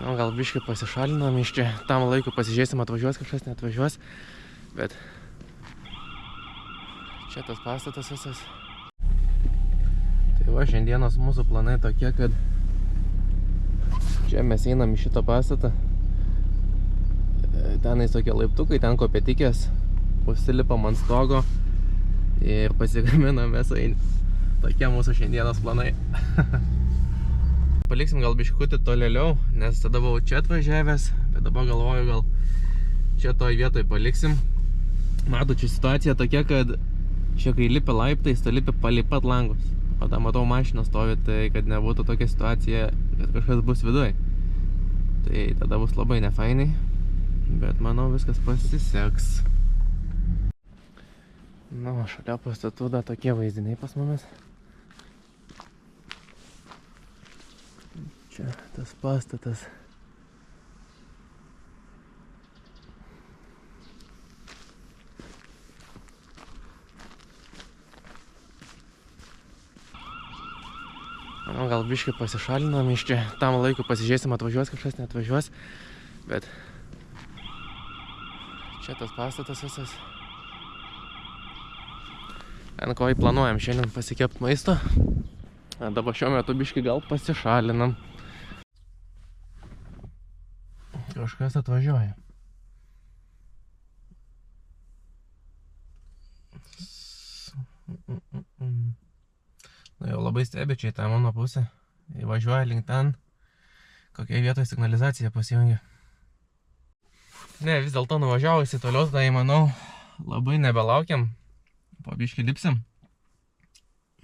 Nu, gal biškai pasišalinom iš čia, tam laiku pasižiūrėsim, atvažiuos kažkas, neatvažiuos, bet čia tas pastatas visas. Tai va, šiandienos mūsų planai tokie, kad čia mes einam į šitą pastatą. Tenais tokie laiptukai, ten kopetikės, užsilipam ant stogo ir pasigaminam mėsainį. Tokie mūsų šiandienos planai. Paliksim gal biškutį tolėliau, nes tada buvau čia atvažiavęs, bet dabar galvoju, gal čia toj vietoj paliksim. Matot, čia situacija tokia, kad čia kai lipi laiptais, tai lipi palei pat langus. O tą matau mašiną stovi, tai kad nebūtų tokia situacija, kad kažkas bus viduj. Tai tada bus labai nefainai, bet manau viskas pasiseks. Nu, šalia pastatų da tokie vaizdiniai pas mumis. Čia tas pastatas. Nu, gal biškai pasišalinom iš čia, tam laiku pasižiūrėsim, atvažiuos kažkas, neatvažiuos, bet čia tas pastatas visas. Ant ko planuojam šiandien pasikept maisto. Dabar šiuo metu biškai gal pasišalinam. Kažkas atvažiuoja. Nu, jau labai stebi čia į tą mano pusę. Įvažiuoja link ten. Kokiai vietoje signalizacija pasijungia. Ne, vis dėlto nuvažiavusi toliau, tai manau, labai nebelaukiam. Po biškį lipsim.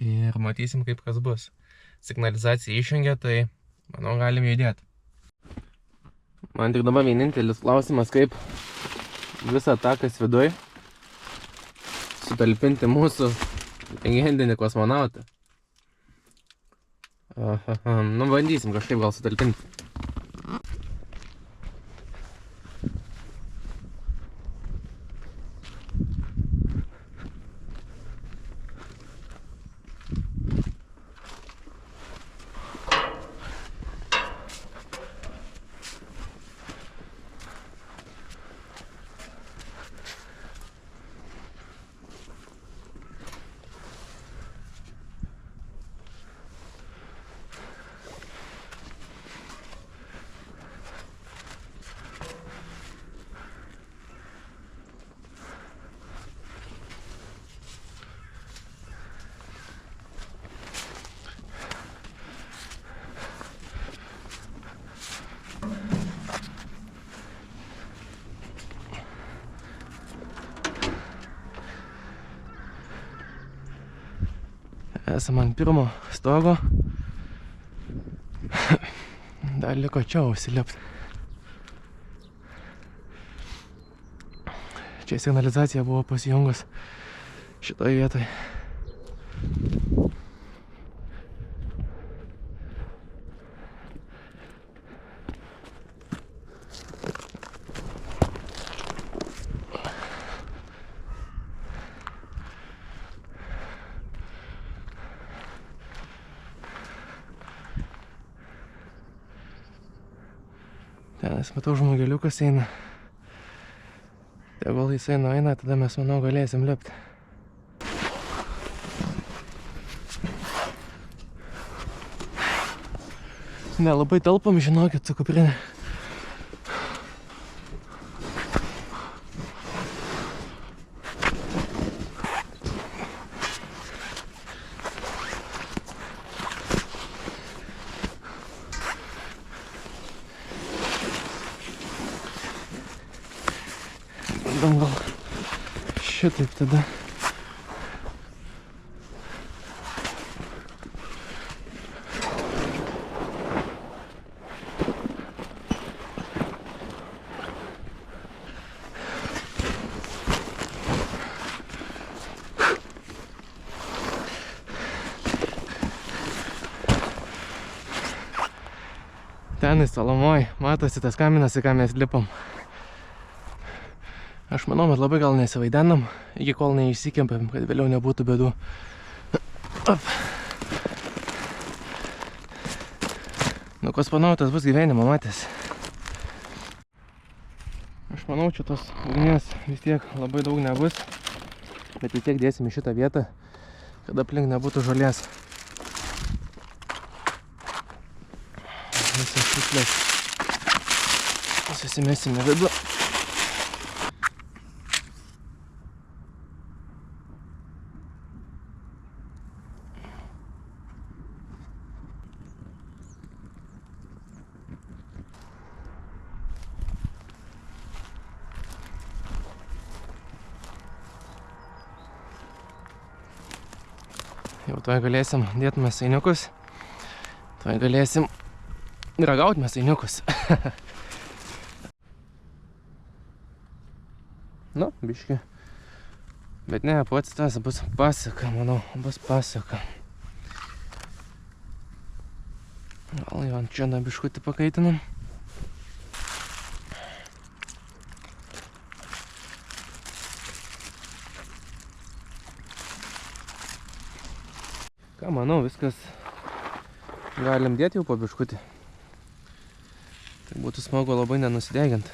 Ir matysim, kaip kas bus. Signalizacija išjungia, tai manau, galim judėti. Man tik dabar vienintelis klausimas, kaip visą tą, kas viduj, sutalpinti mūsų legendinį kosmonautą. Nu, bandysim kažkaip gal sutalpinti. Esam ant pirmo stogo. Dar liko čia užsilipti. Čia signalizacija buvo pasijungus šitoj vietoj. Tenas, matau, žmogeliukas eina. Tegul jisai nueina, tada mes, manau, galėsim lipti. Nelabai telpam, žinokit, su kuprinė. Bandom gal šitaip tada. Ten į Salomoj matosi tas kaminas, į ką mes lipam. Aš manau, mes labai gal nesivaidenam, iki kol neišsikempėm, kad vėliau nebūtų bėdų. Op. Nu, kosmonautas bus gyvenimo matęs. Aš manau, čia tos ugnies vis tiek labai daug nebus, bet vis tiek dėsim į šitą vietą, kad aplink nebūtų žolės. Visas šiukšlės susimesim į vidų. Jau tuoj galėsim dėti mėsainiukus, tuoj galėsim ragauti mėsainiukus. Nu, biški. Bet ne, pats tas bus pasaka, manau, bus pasaka. Gal jau ant čia biškutį pakaitinam. Ką manau, viskas galim dėti jau po biškutį. Tai būtų smagu labai nenusidegint.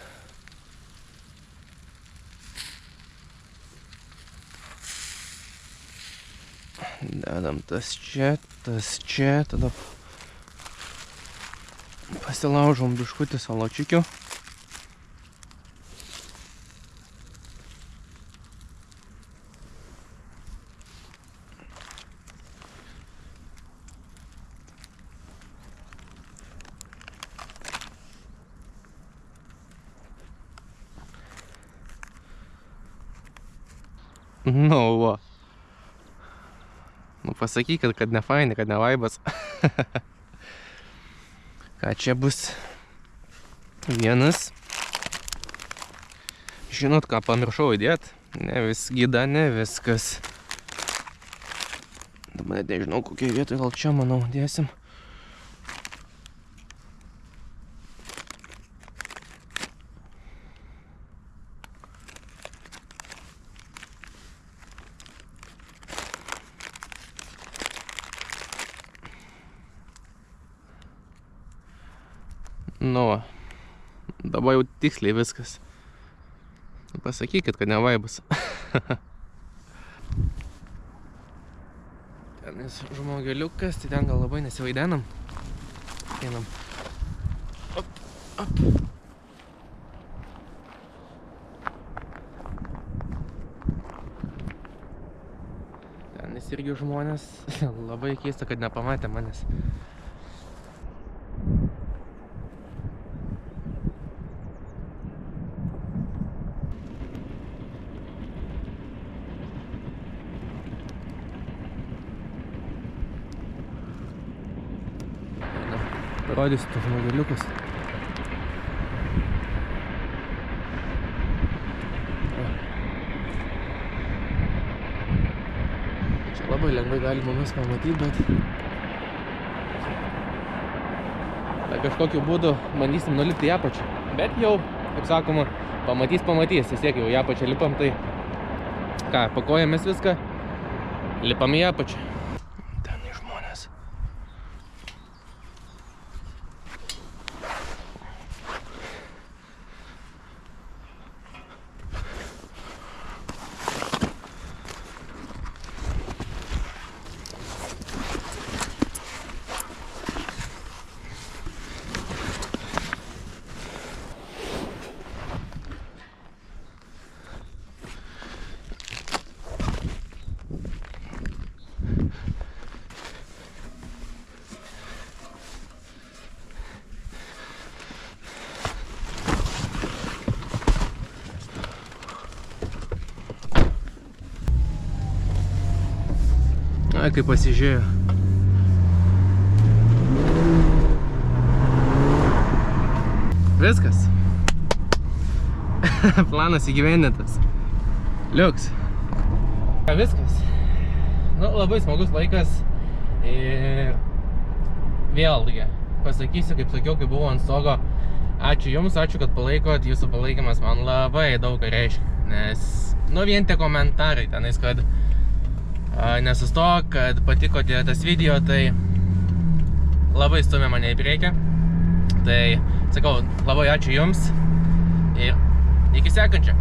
Dedam tas čia, tada pasilaužom biškutį saločikių. Nu, va. Nu, pasakykit, kad ne faini, kad ne vaibas. Ką čia bus? Vienas. Žinot, ką pamiršau įdėt? Ne vis gyda, ne viskas. Dabar nežinau, kokiai vietoj, gal čia, manau, dėsim. Nu, dabar jau tiksliai viskas. Pasakykit, kad ne vaibas. Tenis žmogeliukas, tai ten gal labai nesivaidenam. Einam. Op, op. Tenis irgi žmonės. Labai keista, kad nepamatė manęs. Parodysiu tos žmogeliukus. Čia labai lengvai galima mus pamatyti, bet kažkokiu būdu bandysim nulipti į apačią. Bet jau, kaip sakoma, pamatys, vis tiek jau į apačią lipam, tai ką, pakojamės viską, lipam į apačią. Ten žmonės. Ai, kaip pasižiūrėjo. Viskas. Planas įgyvendintas. Liuks. Viskas. Nu, labai smagus laikas. Ir vėlgi pasakysiu, kaip sakiau, kai buvau ant stogo. Ačiū Jums, ačiū, kad palaikot. Jūsų palaikymas man labai daug reiškia. Nes, nu, vien tie komentarai tenais, kad nesustok, kad patiko tas video, tai labai stumia mane į priekį. Tai sakau, labai ačiū jums ir iki sekančio.